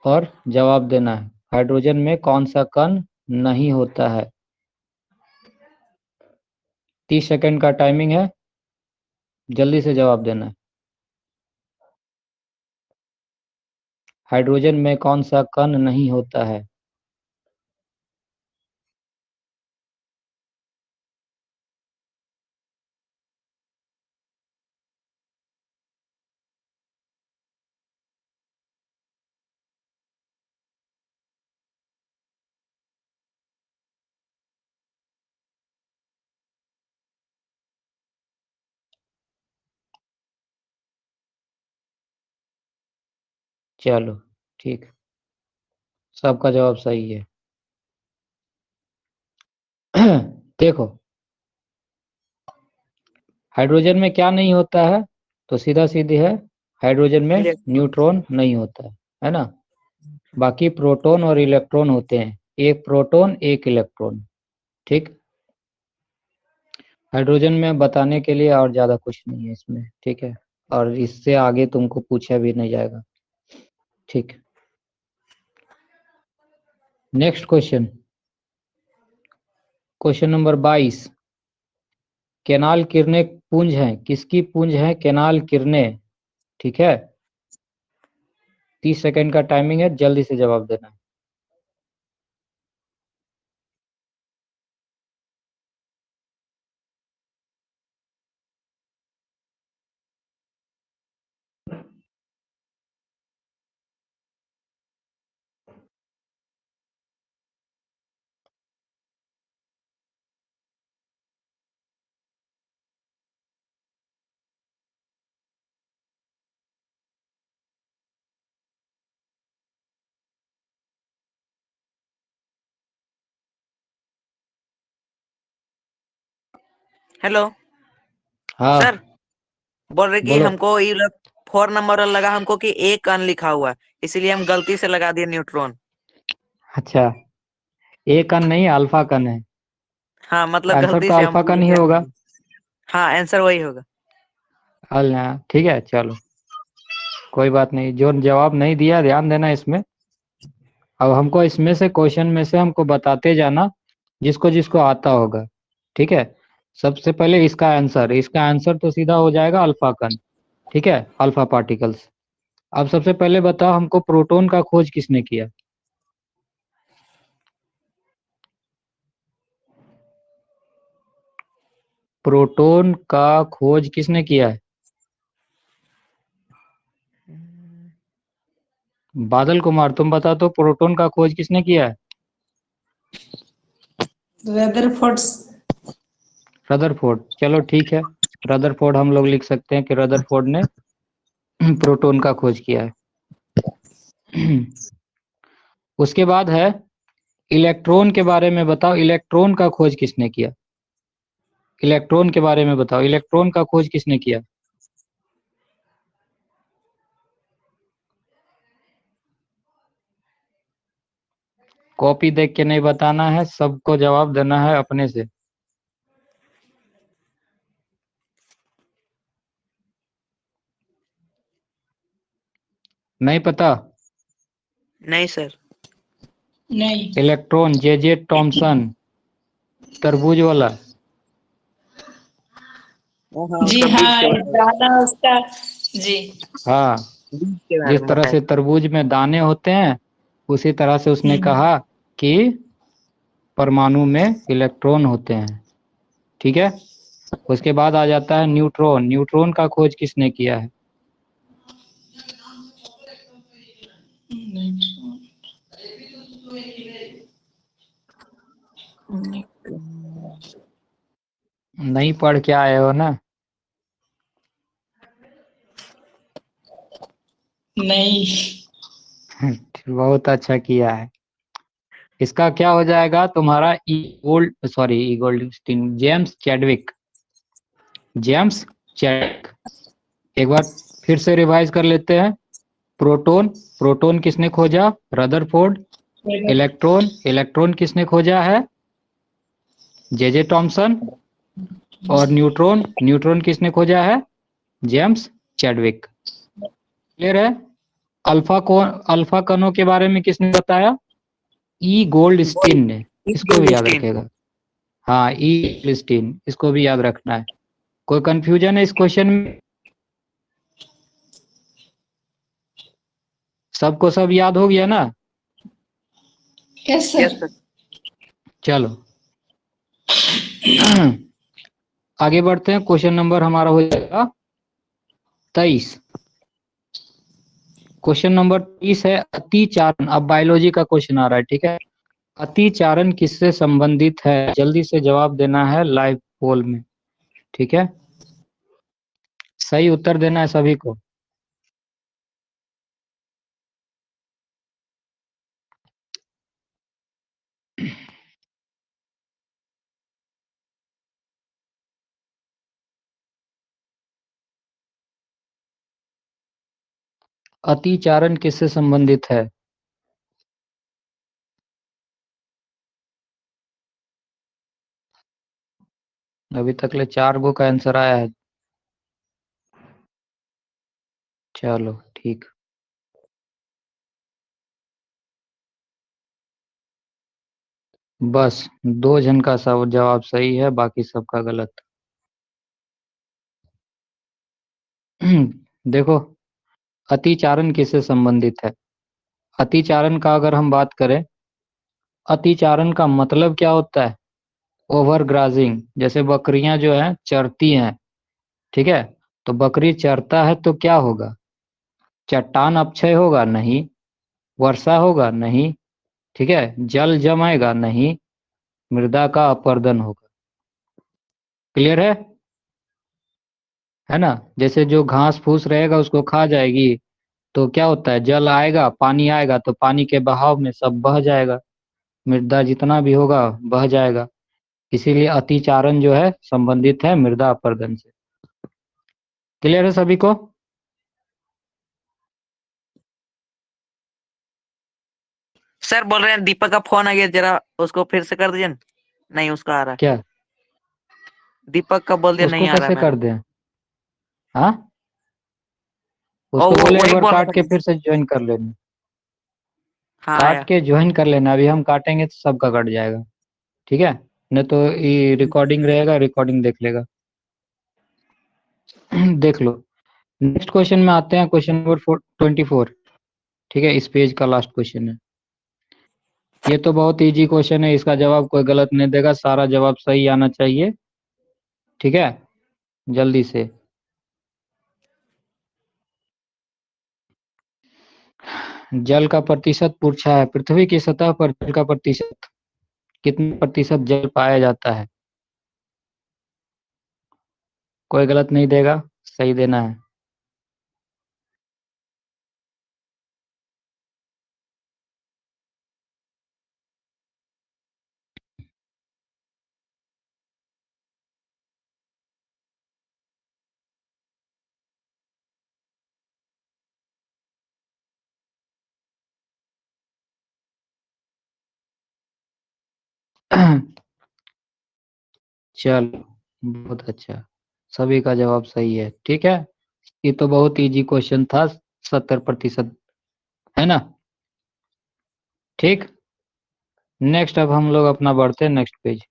और जवाब देना है। हाइड्रोजन में कौन सा कण नहीं होता है? 30 सेकंड का टाइमिंग है, जल्दी से जवाब देना है। हाइड्रोजन में कौन सा कण नहीं होता है? चलो ठीक, सबका जवाब सही है। देखो, हाइड्रोजन में क्या नहीं होता है? तो सीधा सीधी है, हाइड्रोजन में इलेक्ट्रॉन। न्यूट्रॉन नहीं होता है ना। बाकी प्रोटॉन और इलेक्ट्रॉन होते हैं, एक प्रोटॉन एक इलेक्ट्रॉन। ठीक, हाइड्रोजन में बताने के लिए और ज्यादा कुछ नहीं है इसमें। ठीक है, और इससे आगे तुमको पूछा भी नहीं जाएगा। ठीक, next question, question number 22। Canal किरणें पुंज हैं, किसकी पुंज है केनाल किरणें? ठीक है, 30 सेकंड का टाइमिंग है, जल्दी से जवाब देना है। हेलो हाँ सर, बोल रहे कि बोलो। हमको ये 4 नंबर वाला लगा हमको कि एक कण लिखा हुआ है, इसीलिए हम गलती से लगा दिए न्यूट्रॉन। अच्छा, ए कण नहीं, अल्फा कण है। हाँ मतलब आंसर गलती तो से हम अल्फा बोले कण ही थे होगा। हाँ आंसर वही होगा। ठीक है, चलो कोई बात नहीं, जो जवाब नहीं दिया ध्यान देना इसमें। अब हमको इसमें से क्वेश्चन में से हमको बताते जाना, जिसको जिसको आता होगा। ठीक है, सबसे पहले इसका आंसर तो सीधा हो जाएगा अल्फा कण। ठीक है, अल्फा पार्टिकल्स। अब सबसे पहले बताओ हमको, प्रोटॉन का खोज किसने किया? प्रोटॉन का खोज किसने किया है? बादल कुमार, तुम बता दो, प्रोटॉन का खोज किसने किया है? रदरफोर्ड। रदरफोर्ड, चलो ठीक है, रदरफोर्ड हम लोग लिख सकते हैं कि रदरफोर्ड ने प्रोटॉन का खोज किया है। उसके बाद है इलेक्ट्रॉन के बारे में बताओ, इलेक्ट्रॉन का खोज किसने किया? इलेक्ट्रॉन के बारे में बताओ, इलेक्ट्रॉन का खोज किसने किया? कॉपी देख के नहीं बताना है, सबको जवाब देना है अपने से। नहीं पता? नहीं सर। नहीं। इलेक्ट्रॉन जे जे टॉमसन, तरबूज वाला। हाँ जी उसका बीज हाँ, के बारे में दाना उसका। जी। हाँ, बीज के बारे जिस में तरह बताया। से तरबूज में दाने होते हैं, उसी तरह से उसने कहा कि परमाणु में इलेक्ट्रॉन होते हैं। ठीक है, उसके बाद आ जाता है न्यूट्रॉन। न्यूट्रॉन का खोज किसने किया है? नहीं पढ़ के आए हो ना? नहीं। बहुत अच्छा किया है। इसका क्या हो जाएगा तुम्हारा? James Chadwick. James Chadwick. एक बार फिर से रिवाइज कर लेते हैं। प्रोटॉन, प्रोटॉन किसने खोजा? रदरफोर्ड। इलेक्ट्रॉन, इलेक्ट्रॉन किसने खोजा है? जे जे टॉमसन। और न्यूट्रॉन, न्यूट्रॉन किसने खोजा है? James Chadwick. क्लियर है? अल्फा कणों के बारे में किसने बताया? ई गोल्डस्टीन ने। इसको भी याद रखेगा। हाँ, ई गोल्डस्टीन, इसको भी याद रखना है। कोई कंफ्यूजन है इस क्वेश्चन में? सबको सब याद हो गया ना? Yes yes sir. सर। चलो आगे बढ़ते हैं। क्वेश्चन नंबर हमारा हो जाएगा 23। क्वेश्चन नंबर 30 है अतिचारण। अब बायोलॉजी का क्वेश्चन आ रहा है, ठीक है। अतिचारण किससे संबंधित है? जल्दी से जवाब देना है लाइव पोल में, ठीक है। सही उत्तर देना है सभी को। अतिचारण किससे संबंधित है? अभी तक ले 4 गो का आंसर आया है। चलो ठीक। बस 2 जन का सब जवाब सही है, बाकी सबका गलत। देखो, अतिचारण किससे संबंधित है? अतिचारण का अगर हम बात करें, अतिचारण का मतलब क्या होता है? ओवर ग्राजिंग। जैसे बकरियां जो हैं चरती हैं, ठीक है। तो बकरी चरता है तो क्या होगा? चट्टान अपक्षय होगा? नहीं। वर्षा होगा? नहीं। ठीक है। जल जमाएगा? नहीं। मृदा का अपरदन होगा। क्लियर है ना? जैसे जो घास फूस रहेगा उसको खा जाएगी, तो क्या होता है? जल आएगा, पानी आएगा, तो पानी के बहाव में सब बह जाएगा, मृदा जितना भी होगा बह जाएगा। इसीलिए अतिचारण जो है संबंधित है मृदा अपरदन से। क्लियर है सभी को? सर बोल रहे हैं दीपक का फोन आ गया, जरा उसको फिर से कर दीजिए। नहीं उसका आ रहा है। क्या? दीपक का बोल दिया नहीं उसको आ रहा है कैसे कर मैंने। दें? हाँ, और उसको बोले एक वही बार बोल रहा काट के था। फिर से ज्वाइन कर लेना। हाँ काट आया। के ज्वाइन कर लेना, अभी हम काटेंगे तो सबका कट जाएगा, ठीक है। नहीं तो ये रिकॉर्डिंग रहेगा, रिकॉर्डिंग देख लेगा। देख लो। नेक्स्ट क्वेश्चन में आते हैं, क्वेश्चन नंबर 24, ठीक है। इस पेज का लास्ट क्वेश्चन है। ये तो बहुत इजी क्वेश्चन है, इसका जवाब कोई गलत नहीं देगा, सारा जवाब सही आना चाहिए, ठीक है। जल्दी से। जल का प्रतिशत पूछा है। पृथ्वी की सतह पर जल का प्रतिशत, कितने प्रतिशत जल पाया जाता है? कोई गलत नहीं देगा, सही देना है। चलो बहुत अच्छा, सभी का जवाब सही है, ठीक है। ये तो बहुत इजी क्वेश्चन था, 70%, है ना? ठीक। नेक्स्ट अब हम लोग अपना बढ़ते हैं नेक्स्ट पेज।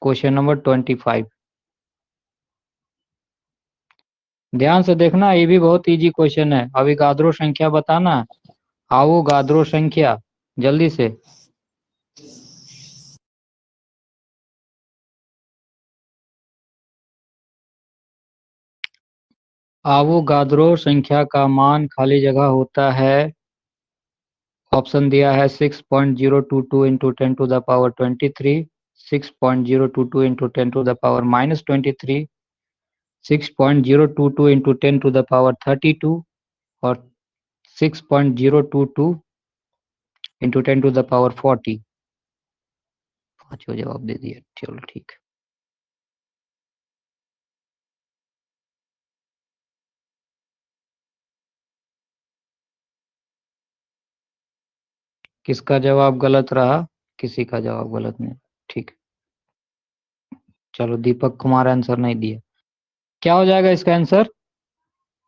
Question number 25। ध्यान से देखना, ये भी बहुत इजी क्वेश्चन है। अविगाद्रो संख्या बताना। आवोगाद्रो संख्या, जल्दी से। आवोगाद्रो संख्या का मान खाली जगह होता है, ऑप्शन दिया है 6.022 इंटू 10⁻23, 6.022 इंटू 10⁻⁻23, 6.022 इंटू 10⁻32 और 6.022 इंटू 10⁻40। पांचों जवाब दे दिए, चलो ठीक। किसका जवाब गलत रहा? किसी का जवाब गलत नहीं, ठीक। चलो, दीपक कुमार आंसर नहीं दिया। क्या हो जाएगा इसका आंसर?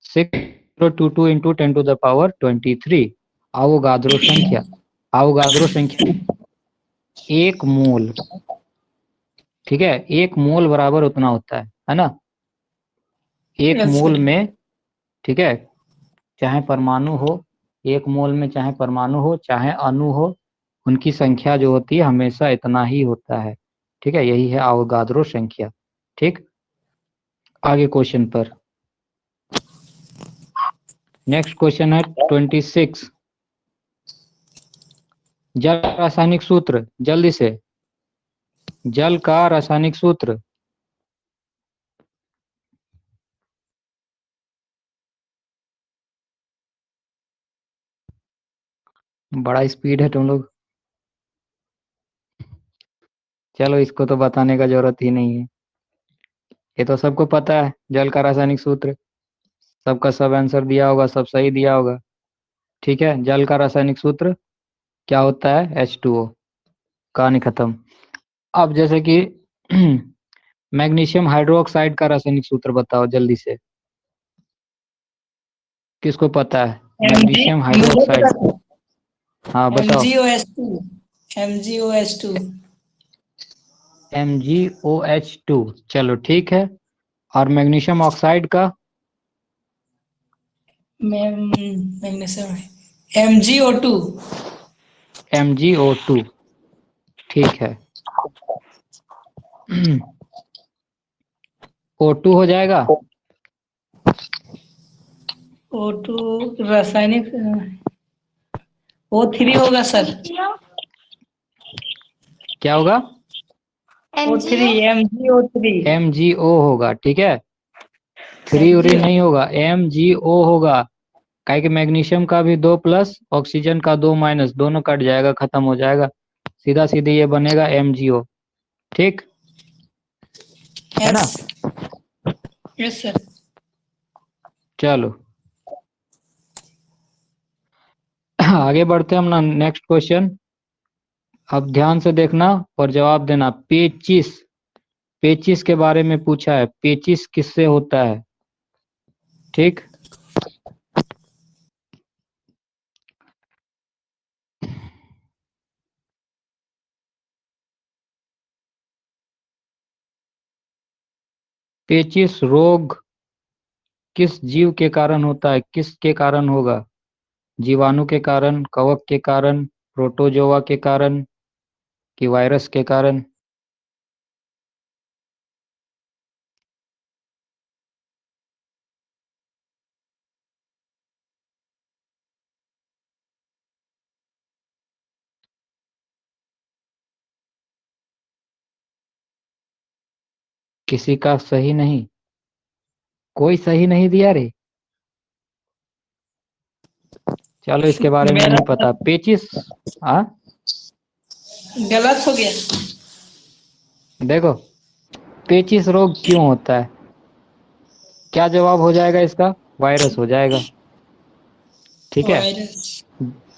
6 022 इंटू 10⁻23 अवोगाद्रो संख्या। अवोगाद्रो संख्या 1 मोल, ठीक है, 1 मोल बराबर उतना होता है ना। 1 Yes, मोल sir. में, ठीक है, चाहे परमाणु हो, 1 मोल में चाहे परमाणु हो चाहे अणु हो, उनकी संख्या जो होती है हमेशा इतना ही होता है, ठीक है, यही है अवोगाद्रो संख्या। ठीक, आगे क्वेश्चन पर। नेक्स्ट क्वेश्चन है 26। जल रासायनिक सूत्र, जल्दी से, जल का रासायनिक सूत्र। बड़ा स्पीड है तुम लोग। चलो, इसको तो बताने का जरूरत ही नहीं है, ये तो सबको पता है जल का रासायनिक सूत्र। सबका सब आंसर दिया होगा, सब सही दिया होगा। ठीक है, जल का रासायनिक सूत्र क्या होता है? H2O। कहानी खत्म। अब जैसे कि मैग्नीशियम हाइड्रोक्साइड का रासायनिक सूत्र बताओ जल्दी से, किसको पता है? MG, मैग्नीशियम मुझे हाइड्रोक्साइड। पता था। हाँ बताओ। MgOH2, MgOH2। MgOH2, चलो ठीक है। और मैग्नीशियम ऑक्साइड का? Magnesium MgO2। MgO2, ठीक है। O2 हो जाएगा। O2 रासायनिक O3 होगा सर। क्या होगा? O3, MgO3। MgO होगा, ठीक है। 3 उरी MgO। नहीं होगा, MgO होगा। काहे कि मैग्नीशियम का भी 2 प्लस, ऑक्सीजन का 2 माइनस, दोनों कट जाएगा, खत्म हो जाएगा। सीधा सीधे ये बनेगा MgO। ठीक है ना। Yes, yes sir. चलो आगे बढ़ते हैं हम ना, नेक्स्ट क्वेश्चन। अब ध्यान से देखना और जवाब देना। पेचिस, पेचिस के बारे में पूछा है। पेचिस किससे होता है? ठीक, पेचिस रोग किस जीव के कारण होता है? किसके कारण होगा? जीवाणु के कारण, कवक के कारण, प्रोटोजोआ के कारण, कि वायरस के कारण? किसी का सही नहीं, कोई सही नहीं दिया रे। चलो, इसके बारे में मेरा नहीं पता। पेचिस, हाँ गलत हो गया। देखो, पेचिस रोग क्यों होता है? क्या जवाब हो जाएगा इसका? वायरस हो जाएगा, ठीक है। वायरस।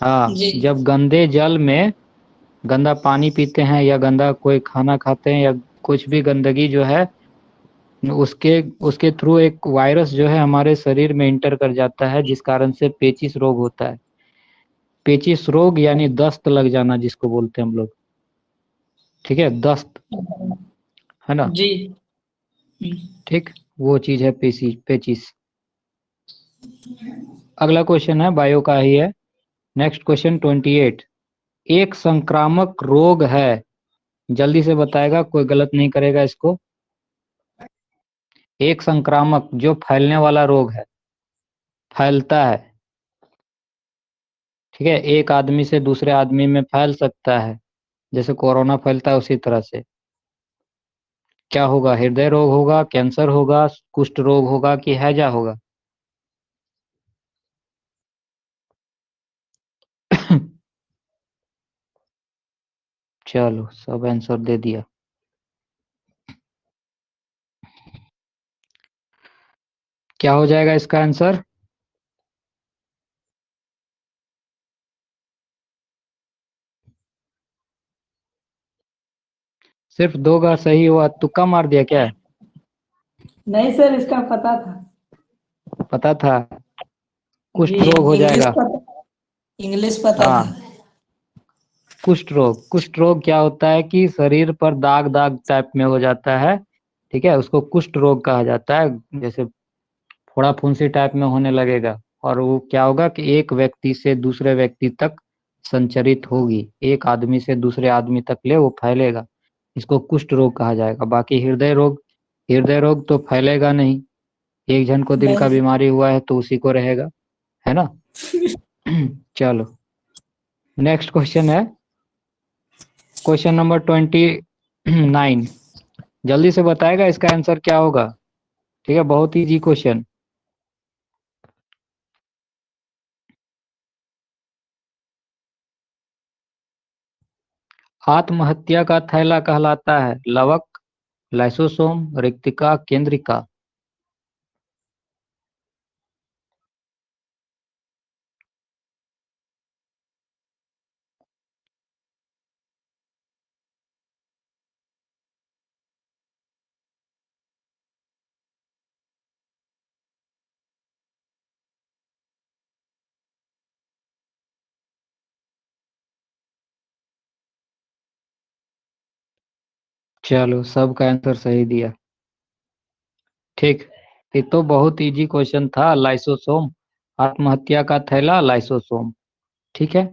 हाँ, जी। जब गंदे जल में गंदा पानी पीते हैं या गंदा कोई खाना खाते हैं या कुछ भी गंदगी जो है, उसके उसके थ्रू एक वायरस जो है हमारे शरीर में इंटर कर जाता है, जिस कारण से पेचिस रोग होता है। पेचिस रोग यानी दस्त लग जाना, जिसको बोलते हैं हम लोग, ठीक है, दस्त, है ना। जी। ठीक, वो चीज है पेचिस। अगला क्वेश्चन है, बायो का ही है। Next question 28। एक संक्रामक रोग है, जल्दी से बताएगा, कोई गलत नहीं करेगा इसको। एक संक्रामक जो फैलने वाला रोग है, फैलता है, ठीक है, एक आदमी से दूसरे आदमी में फैल सकता है, जैसे कोरोना फैलता है उसी तरह से। क्या होगा? हृदय रोग होगा, कैंसर होगा, कुष्ठ रोग होगा, कि हैजा होगा? चलो, सब आंसर दे दिया। क्या हो जाएगा इसका आंसर? सिर्फ 2 का सही हुआ, तुक्का मार दिया क्या? नहीं सर, इसका पता था। पता था? कुष्ठ रोग हो जाएगा। इंग्लिश पता हाँ, था। कुष्ठ रोग क्या होता है कि शरीर पर दाग दाग टाइप में हो जाता है, ठीक है, उसको कुष्ठ रोग कहा जाता है। जैसे फोड़ा फुंसी टाइप में होने लगेगा, और वो क्या होगा कि एक व्यक्ति से दूसरे व्यक्ति तक संचरित होगी, एक आदमी से दूसरे आदमी तक ले वो फैलेगा, इसको कुष्ठ रोग कहा जाएगा। बाकी हृदय रोग तो फैलेगा नहीं, एक जन को दिल का नहीं। बीमारी हुआ है तो उसी को रहेगा, है ना। चलो, नेक्स्ट क्वेश्चन है, क्वेश्चन नंबर 29। जल्दी से बताएगा इसका आंसर क्या होगा, ठीक है, बहुत इजी क्वेश्चन। आत्महत्या का थैला कहलाता है लवक, लाइसोसोम, रिक्तिका, केंद्रिका। चलो, सबका आंसर सही दिया, ठीक। ये तो बहुत इजी क्वेश्चन था, लाइसोसोम, आत्महत्या का थैला लाइसोसोम, ठीक है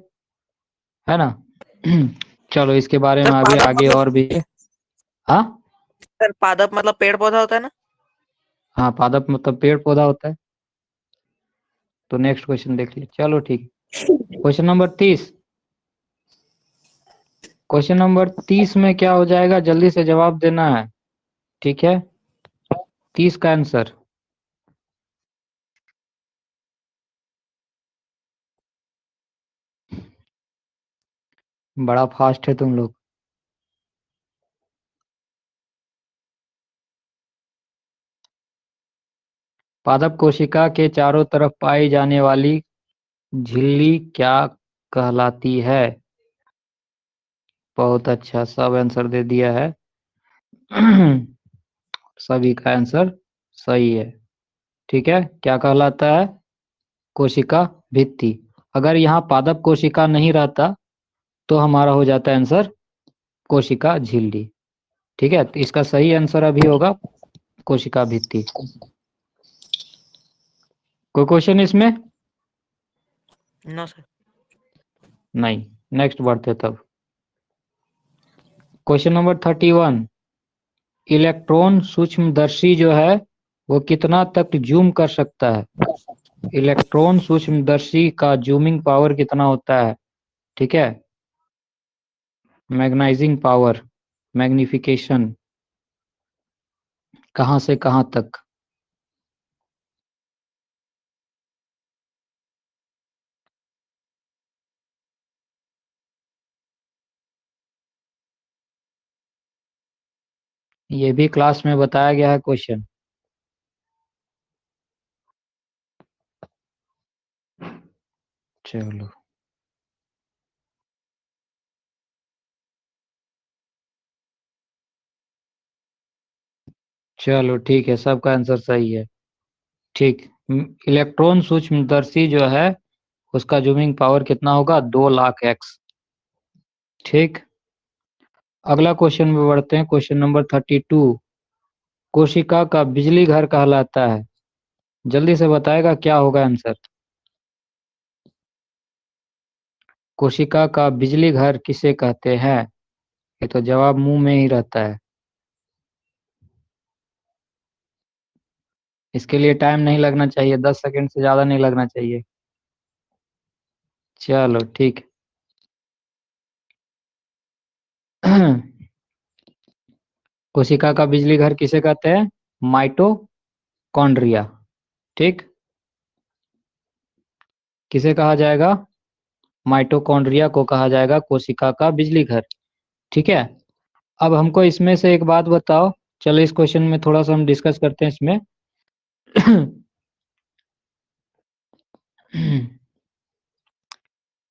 ना। चलो, इसके बारे सर में अभी पादप आगे मतलब और भी। हाँ, सर पादप मतलब पेड़ पौधा होता है ना। हाँ, पादप मतलब पेड़ पौधा होता है। तो नेक्स्ट क्वेश्चन देख लिया, चलो ठीक। Question number 30। क्वेश्चन नंबर 30 में क्या हो जाएगा, जल्दी से जवाब देना है, ठीक है। 30 का आंसर, बड़ा फास्ट है तुम लोग। पादप कोशिका के चारों तरफ पाई जाने वाली झिल्ली क्या कहलाती है। बहुत अच्छा, सब आंसर दे दिया है। सभी का आंसर सही है, ठीक है। क्या कहलाता है, कोशिका भित्ति। अगर यहाँ पादप कोशिका नहीं रहता तो हमारा हो जाता है आंसर कोशिका झिल्ली, ठीक है। तो इसका सही आंसर अभी होगा कोशिका भित्ति। कोई क्वेश्चन इसमें? No sir. नहीं, नेक्स्ट बढ़ते तब। Question number 31। इलेक्ट्रॉन सूक्ष्मदर्शी जो है वो कितना तक जूम कर सकता है। इलेक्ट्रॉन सूक्ष्मदर्शी का जूमिंग पावर कितना होता है, ठीक है, मैग्नाइजिंग पावर, मैग्निफिकेशन, कहाँ से कहाँ तक। ये भी क्लास में बताया गया है क्वेश्चन। चलो, चलो ठीक है, सबका आंसर सही है, ठीक। इलेक्ट्रॉन सूक्ष्मदर्शी जो है उसका जूमिंग पावर कितना होगा, 2 लाख x, ठीक। अगला क्वेश्चन में बढ़ते हैं, क्वेश्चन नंबर 32। कोशिका का बिजली घर कहलाता है, जल्दी से बताएगा क्या होगा आंसर। कोशिका का बिजली घर किसे कहते हैं, ये तो जवाब मुंह में ही रहता है। इसके लिए टाइम नहीं लगना चाहिए, 10 सेकंड से ज्यादा नहीं लगना चाहिए। चलो ठीक। कोशिका का बिजली घर किसे कहते हैं, माइटोकॉन्ड्रिया, ठीक। किसे कहा जाएगा, माइटोकॉन्ड्रिया को कहा जाएगा कोशिका का बिजली घर, ठीक है। अब हमको इसमें से एक बात बताओ, चलो इस क्वेश्चन में थोड़ा सा हम डिस्कस करते हैं इसमें।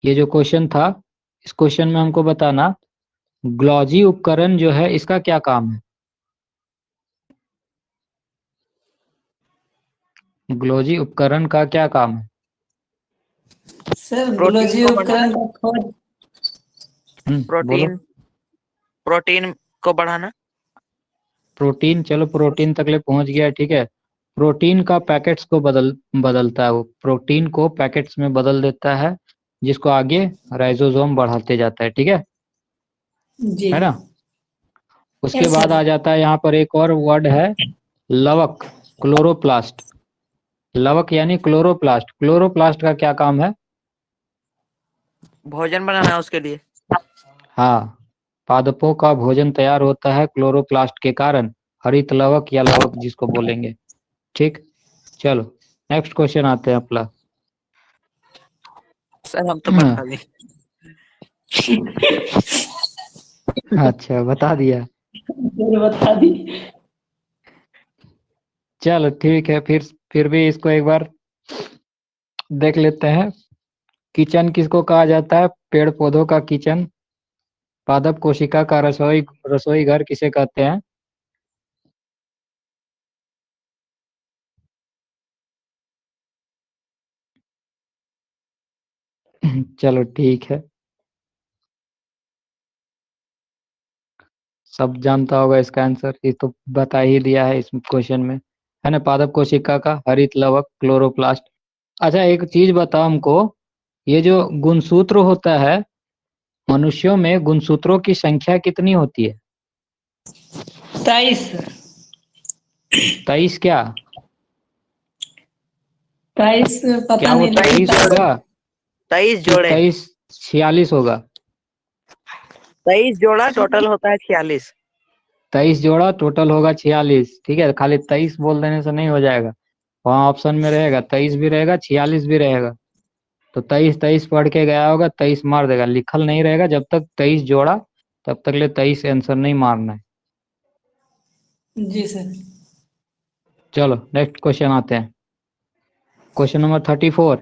ये जो क्वेश्चन था, इस क्वेश्चन में हमको बताना ग्लॉजी उपकरण जो है इसका क्या काम है। ग्लॉजी उपकरण का क्या काम है। सर प्रोटीन ग्लोजी को बढ़ाना, उपकरण का खोज। बोलो। प्रोटीन प्रोटीन को बढ़ाना। प्रोटीन, चलो प्रोटीन तक ले पहुंच गया, ठीक है। प्रोटीन का पैकेट्स को बदलता है, वो प्रोटीन को पैकेट्स में बदल देता है, जिसको आगे राइजोसोम बढ़ाते जाता है, ठीक जी। है ना। उसके यस बाद सर। आ जाता है यहाँ पर एक और वर्ड है, लवक, क्लोरोप्लास्ट। लवक यानी क्लोरोप्लास्ट। क्लोरोप्लास्ट का क्या काम है? भोजन बनाना है उसके लिए। हाँ, पादपों का भोजन तैयार होता है क्लोरोप्लास्ट के कारण, हरित लवक या लवक जिसको बोलेंगे, ठीक। चलो नेक्स्ट क्वेश्चन आते हैं अपना। सर हम तो बता दें। अच्छा, बता दिया। सर बता दी। चलो ठीक है, फिर भी इसको एक बार देख लेते हैं। किचन किसको कहा जाता है? पेड़ पौधों का किचन। पादप कोशिका का रसोई रसोई घर किसे कहते हैं? चलो ठीक है, सब जानता होगा इसका आंसर, ये तो बता ही दिया है इस क्वेश्चन में, है ना। पादप कोशिका का हरित लवक क्लोरोप्लास्ट। अच्छा एक चीज बताओ हमको, ये जो गुणसूत्र होता है, मनुष्यों में गुणसूत्रों की संख्या कितनी होती है? 23। 23 क्या? 23 क्या पता वो नहीं लेकिन 23 होगा 23 कि जोड़े। 23 46 होगा? 23 जोड़ा टोटल होता है 46। 23 जोड़ा टोटल होगा 46, ठीक है। खाली 23 बोल देने से नहीं हो जाएगा, वहाँ ऑप्शन में रहेगा 23 भी रहेगा 46 भी रहेगा। तो 23 23 पढ़ के गया होगा, 23 मार देगा, लिखल नहीं रहेगा जब तक 23 जोड़ा, तब तक ले 23 आंसर नहीं मारना है। जी सर। चलो नेक्स्ट क्वेश्चन आते हैं, क्वेश्चन नंबर 34।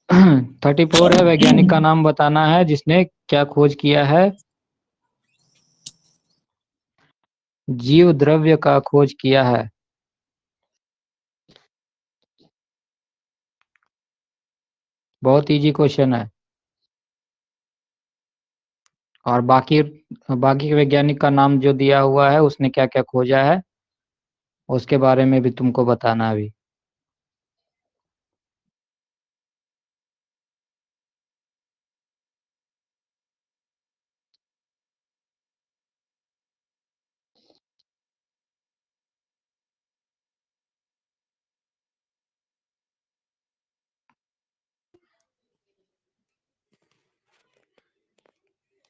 34 है, वैज्ञानिक का नाम बताना है जिसने क्या खोज किया है? जीव द्रव्य का खोज किया है। बहुत इजी क्वेश्चन है। और बाकी बाकी के वैज्ञानिक का नाम जो दिया हुआ है, उसने क्या क्या खोजा है, उसके बारे में भी तुमको बताना है अभी।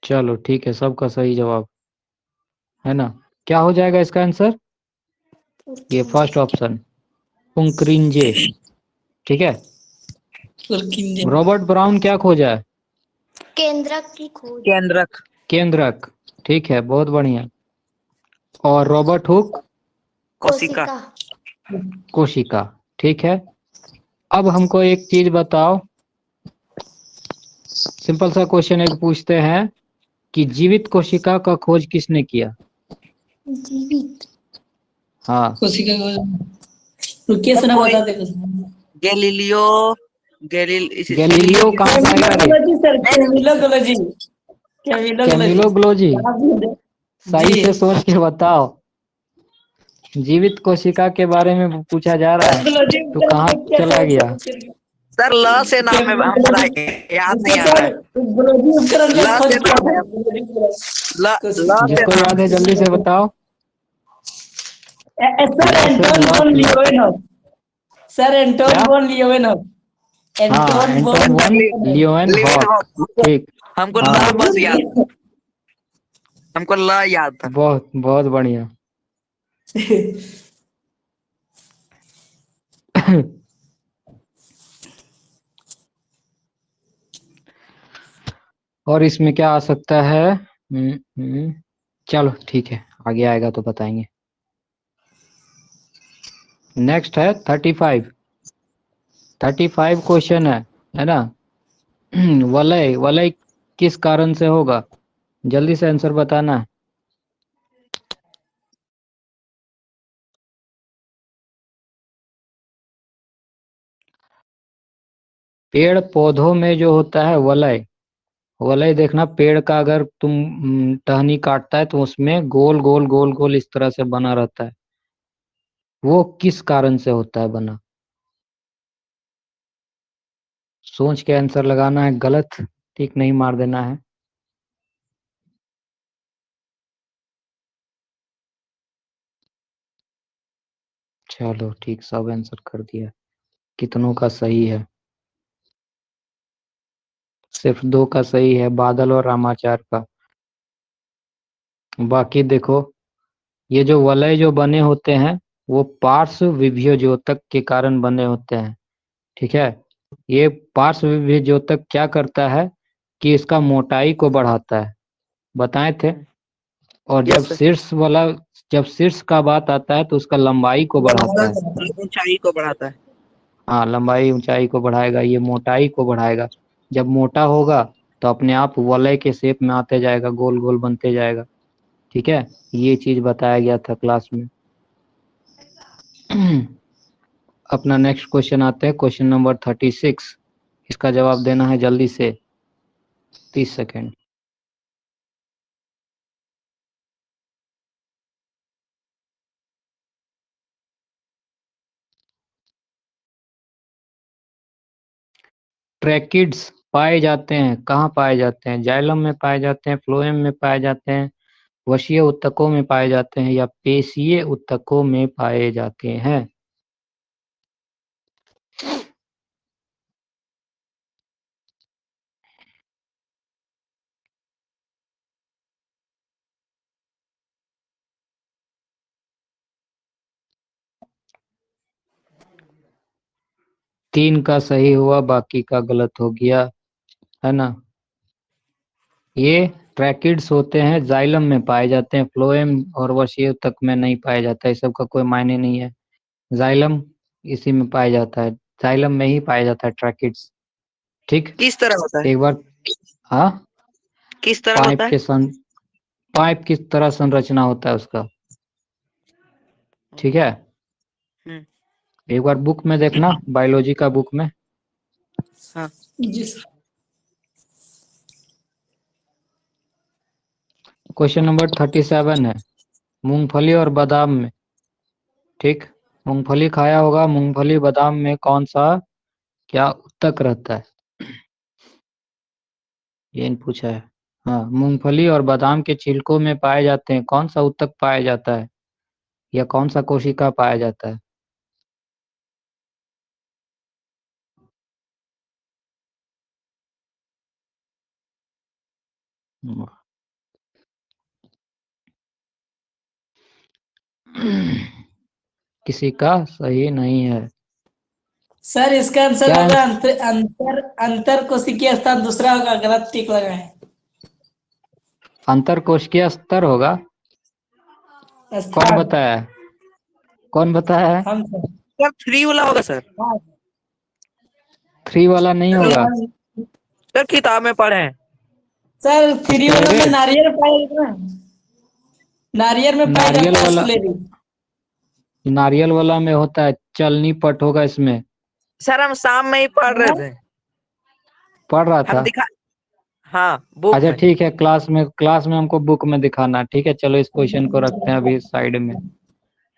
चलो ठीक है, सबका सही जवाब है ना। क्या हो जाएगा इसका आंसर? ये फर्स्ट ऑप्शन, पुंकरिंजे, ठीक है। तुर्किंजे। रॉबर्ट ब्राउन क्या खोजा है? केंद्रक की खोज। केंद्रक। केंद्रक, ठीक है, बहुत बढ़िया। और रॉबर्ट हुक? कोशिका। कोशिका। कोशिका, ठीक है। अब हमको एक चीज बताओ, सिंपल सा क्वेश्चन एक पूछते हैं कि जीवित कोशिका का खोज किसने किया? जीवित। हाँ, कोशिका को रुकिए सर सुना कोई बता दे कुछ। गैलीलियो गैलीलियो कहाँ से आया रे? केमिलोलॉजी सर, नहीं नहीं, केमिलोलॉजी। केमिलोलॉजी। कैमिलो ग्लोजी, जी। सही से सोच के बताओ। जीवित कोशिका के बारे में पूछा जा रहा है, ग्लोजी तो उपकरण कहाँ को क्या चला कहते गया? हैं? सर ल से नाम है हमारा, केमिलोलॉजी। याद नहीं आ रहा सर है। ग्लोजी उपकरण का ल खोज से किया नाम था। है, ग्लोजी उपकरण। ल ल से जिसको नाम याद है। है जल्दी से बताओ। सर ल से एंटोन वॉन ल, लियोनोव। सर एंटोन क्या? Von Leonov. हाँ, Anton Anton von von Leonov. Leeuwenhoek, लेकिन ठीक। हमको ल हाँ, बस याद था, हमको ल याद था। बहुत बहुत बढ़िया। और इसमें क्या आ सकता है? चलो ठीक है, आगे आएगा तो बताएंगे। नेक्स्ट है 35। 35 क्वेश्चन है ना। वलय, वलय किस कारण से होगा? जल्दी से आंसर बताना है। पेड़ पौधों में जो होता है वलय, वलय देखना, पेड़ का अगर तुम टहनी काटता है तो उसमें गोल गोल गोल गोल इस तरह से बना रहता है, वो किस कारण से होता है बना? सोच के आंसर लगाना है, गलत टिक नहीं मार देना है। चलो ठीक, सब आंसर कर दिया। कितनों का सही है? सिर्फ 2 का सही है, बादल और रामाचार का। बाकी देखो, ये जो वलय जो बने होते हैं वो पार्श्व विभेद्योतक के कारण बने होते हैं, ठीक है। ये पार्श्व विभेद्योतक क्या करता है कि इसका मोटाई को बढ़ाता है, बताए थे। और जब यस सर। शीर्ष का बात आता है तो उसका लंबाई को बढ़ाता है। ऊंचाई को बढ़ाता है। हाँ, लंबाई ऊंचाई को बढ़ाएगा, ये मोटाई को बढ़ाएगा। जब मोटा होगा तो अपने आप वलय के शेप में आते जाएगा, गोल गोल बनते जाएगा, ठीक है। ये चीज बताया गया था क्लास में। अपना नेक्स्ट क्वेश्चन आते हैं, क्वेश्चन नंबर 36। इसका जवाब देना है जल्दी से, 30 सेकेंड। ट्रैकिड्स पाए जाते हैं, कहाँ पाए जाते हैं? जाइलम में पाए जाते हैं, फ्लोएम में पाए जाते हैं, वशीय उत्तकों में पाए जाते हैं, या पेशीय उत्तकों में पाए जाते हैं? तीन का सही हुआ, बाकी का गलत हो गया, है ना। ये ट्रैकिड्स होते हैं, जाइलम में पाए जाते हैं, फ्लोएम और वशीय तक में नहीं पाया जाता है, सबका कोई मायने नहीं है। जाइलम इसी में पाया जाता है, जाइलम में ही पाया जाता है ट्रैकिड्स, ठीक। किस तरह होता है? एक बार, हाँ, किस तरह पाइप होता है? के सन पाइप किस तरह संरचना होता है उसका, ठीक है। हम्म। एक बार बुक में देखना, बायोलॉजी का बुक में। हाँ। जी सर। क्वेश्चन नंबर 37 है, मूंगफली और बादाम में, ठीक। मूंगफली खाया होगा, मूंगफली बादाम में कौन सा क्या उत्तक रहता है, ये पूछा है। हाँ, मूंगफली और बादाम के छिलकों में पाए जाते हैं, कौन सा उत्तक पाया जाता है, या कौन सा कोशिका पाया जाता है? किसी का सही नहीं है। सर इसका आंसर क्या होगा अंतर अंतर अंतर कोशिकीय स्थान दूसरा होगा, गलत टिक लगा है। अंतर कोशिकीय स्तर होगा? कौन स्थान। बताया है? कौन बताया है? हम सर। सर 3 वाला होगा सर। हाँ। 3 वाला नहीं होगा। सर किताब में पढ़े हैं। सर फ्री वाला में स्क्लेरेज, नारियल पाया जाता है, नारियल में पाया नारियल जाता है वाला, स्क्लेरी। नारियल वाला में होता है, चलनी पट होगा इसमें। सर हम शाम में ही पढ़ रहे थे, पढ़ रहा हम था। दिखा। हाँ बुक अच्छा में। ठीक है, क्लास में हमको बुक में दिखाना, ठीक है। चलो इस क्वेश्चन को रखते हैं अभी साइड में,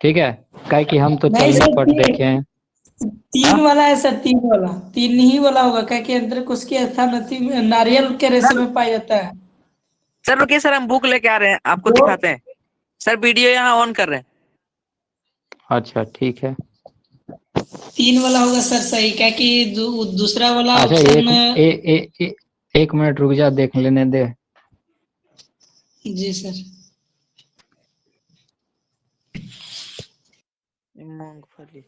ठीक है। काहे कि हम तो नहीं चलनी सर, पट देखे हैं। तीन हाँ, वाला है सर, तीन वाला, तीन ही वाला होगा, क्या कि अंतर कुछ के स्थान नारियल के रेशे सर में पाया जाता है। सर रुकिए सर, हम बुक लेके आ रहे हैं, आपको दो। दिखाते हैं। सर वीडियो यहाँ ऑन कर रहे हैं। अच्छा ठीक है। तीन वाला होगा सर सही, क्या कि दूसरा वाला अच्छा ऑप्शन। एक मिनट रुक जा, देख लेने दे। जी सर। मूंगफली।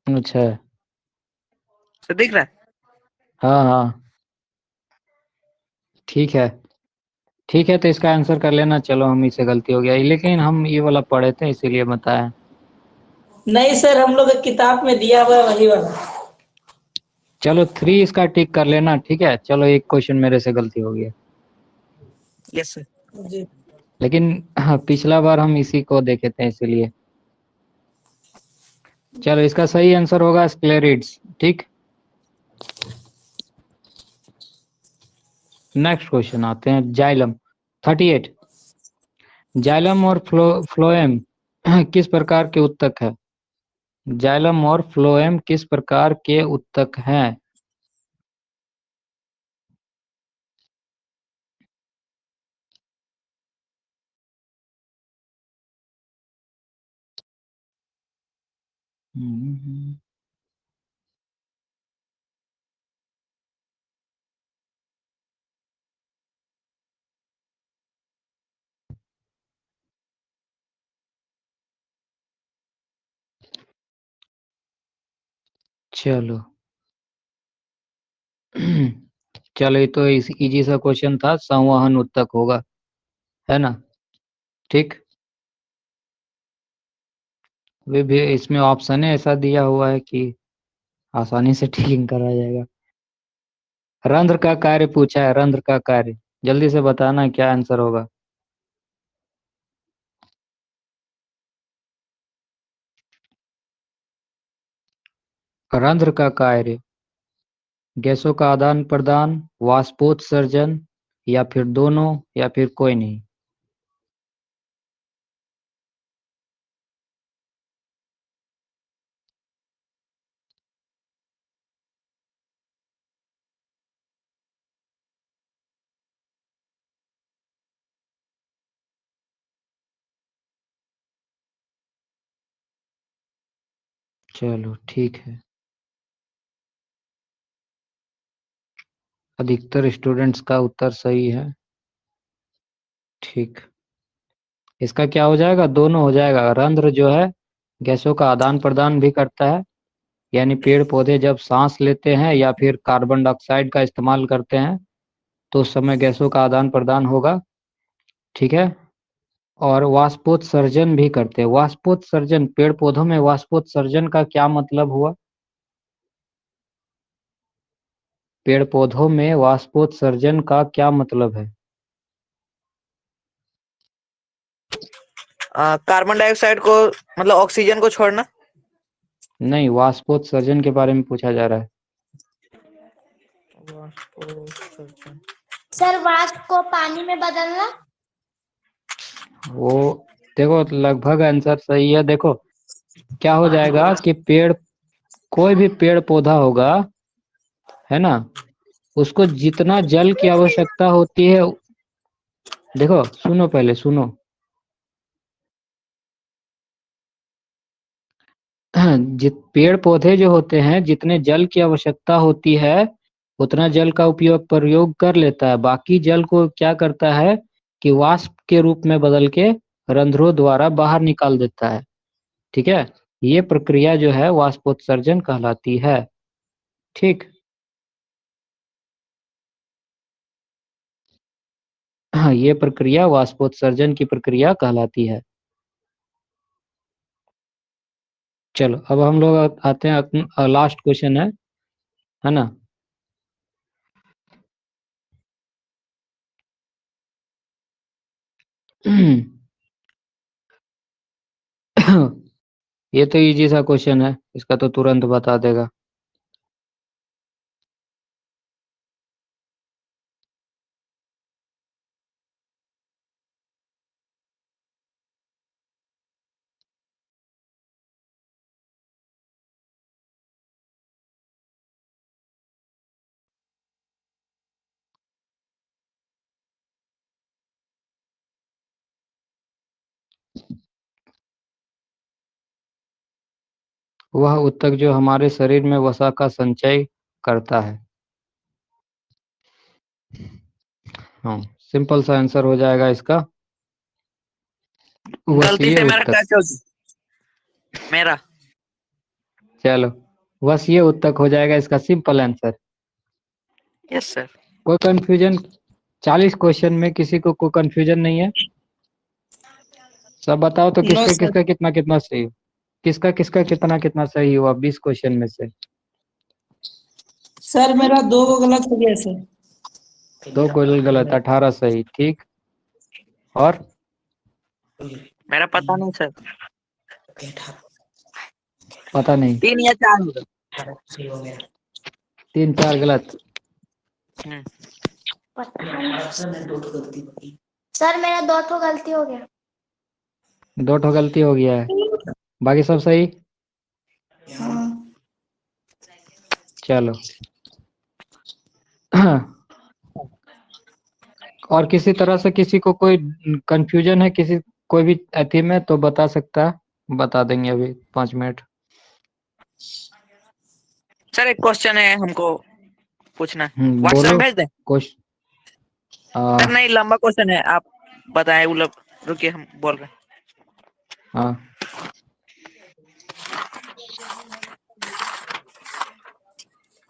अच्छा, सर दिख रहा है? हाँ हाँ, ठीक है। ठीक है, तो इसका आंसर कर लेना। चलो हम ही से गलती हो गया, लेकिन हम ये वाला पढ़े थे इसीलिए बताया। नहीं सर, हम लोग किताब में दिया हुआ है वही वाला। चलो 3 इसका टिक कर लेना, ठीक है। चलो एक क्वेश्चन मेरे से गलती हो गया, यस सर। जी। लेकिन हाँ, पिछला बार हम इसी को देखे थे इसलिए। चलो इसका सही आंसर होगा स्क्लेरिड्स, ठीक। नेक्स्ट क्वेश्चन आते हैं, जाइलम 38। जाइलम और फ्लोएम किस प्रकार के उत्तक है? जाइलम और फ्लोएम किस प्रकार के उत्तक हैं? चलो चलो, ये तो इजी सा क्वेश्चन था, संवहन उत्तक होगा, है ना, ठीक। वे भी इसमें ऑप्शन है ऐसा दिया हुआ है कि आसानी से टिकिंग करा जाएगा। रंध्र का कार्य पूछा है, रंध्र का कार्य, जल्दी से बताना क्या आंसर होगा। रंध्र का कार्य, गैसों का आदान प्रदान, वाष्पोत्सर्जन, या फिर दोनों, या फिर कोई नहीं। चलो ठीक है, अधिकतर स्टूडेंट्स का उत्तर सही है, ठीक। इसका क्या हो जाएगा, दोनों हो जाएगा। रंध्र जो है गैसों का आदान प्रदान भी करता है, यानी पेड़ पौधे जब सांस लेते हैं या फिर कार्बन डाइऑक्साइड का इस्तेमाल करते हैं तो उस समय गैसों का आदान प्रदान होगा, ठीक है। और वाष्पोत्सर्जन भी करते हैं। वाष्पोत्सर्जन, पेड़ पौधों में वाष्पोत्सर्जन का क्या मतलब हुआ? पेड़ पौधों में वाष्पोत्सर्जन का क्या मतलब है? कार्बन डाइऑक्साइड को मतलब ऑक्सीजन को छोड़ना। नहीं, वाष्पोत्सर्जन के बारे में पूछा जा रहा है। सर वाष्प को पानी में बदलना। वो देखो, लगभग आंसर सही है। देखो क्या हो जाएगा कि कोई भी पेड़ पौधा होगा, है ना, उसको जितना जल की आवश्यकता होती है, देखो सुनो, पहले सुनो। पेड़ पौधे जो होते हैं, जितने जल की आवश्यकता होती है उतना जल का प्रयोग कर लेता है। बाकी जल को क्या करता है कि वाष्प के रूप में बदल के रंध्रों द्वारा बाहर निकाल देता है, ठीक है। ये प्रक्रिया जो है वाष्पोत्सर्जन कहलाती है, ठीक। हाँ, ये प्रक्रिया वाष्पोत्सर्जन की प्रक्रिया कहलाती है। चलो अब हम लोग आते हैं, लास्ट क्वेश्चन है ना। ये तो इजी सा क्वेश्चन है, इसका तो तुरंत बता देगा। वह ऊतक जो हमारे शरीर में वसा का संचय करता है। हाँ, सिंपल सा आंसर हो जाएगा इसका, गलती वसीय से मेरा ऊतक। क्या मेरा चलो, वसीय ऊतक हो जाएगा इसका सिंपल आंसर। Yes sir. कोई कंफ्यूजन? 40 क्वेश्चन में किसी को कोई कंफ्यूजन नहीं है? सब बताओ तो, नो किसका सर। किसका कितना कितना सही, किसका किसका कितना कितना सही हुआ 20 क्वेश्चन में से? सर मेरा 2 गलत हो गया सर। 2 क्वेश्चन गलत, 18 सही। ठीक, और मेरा पता नहीं सर, पता नहीं, 3 या 4 होगा। 3 4 गलत। हम्म, सर मेरा 2 गलती हो गया। 2 ठो गलती हो गया है, बाकी सब सही। हाँ। चलो और किसी तरह से किसी को कोई कंफ्यूजन है किसी कोई भी अथी में तो बता सकता है, बता देंगे अभी 5 मिनट। सर एक क्वेश्चन है हमको पूछना, व्हाट्सएप बोलो में भेज दें? कुछ। सर नहीं, लंबा क्वेश्चन है, आप बताएं। वो लोग रुकिए, हम बोल रहे हैं। हाँ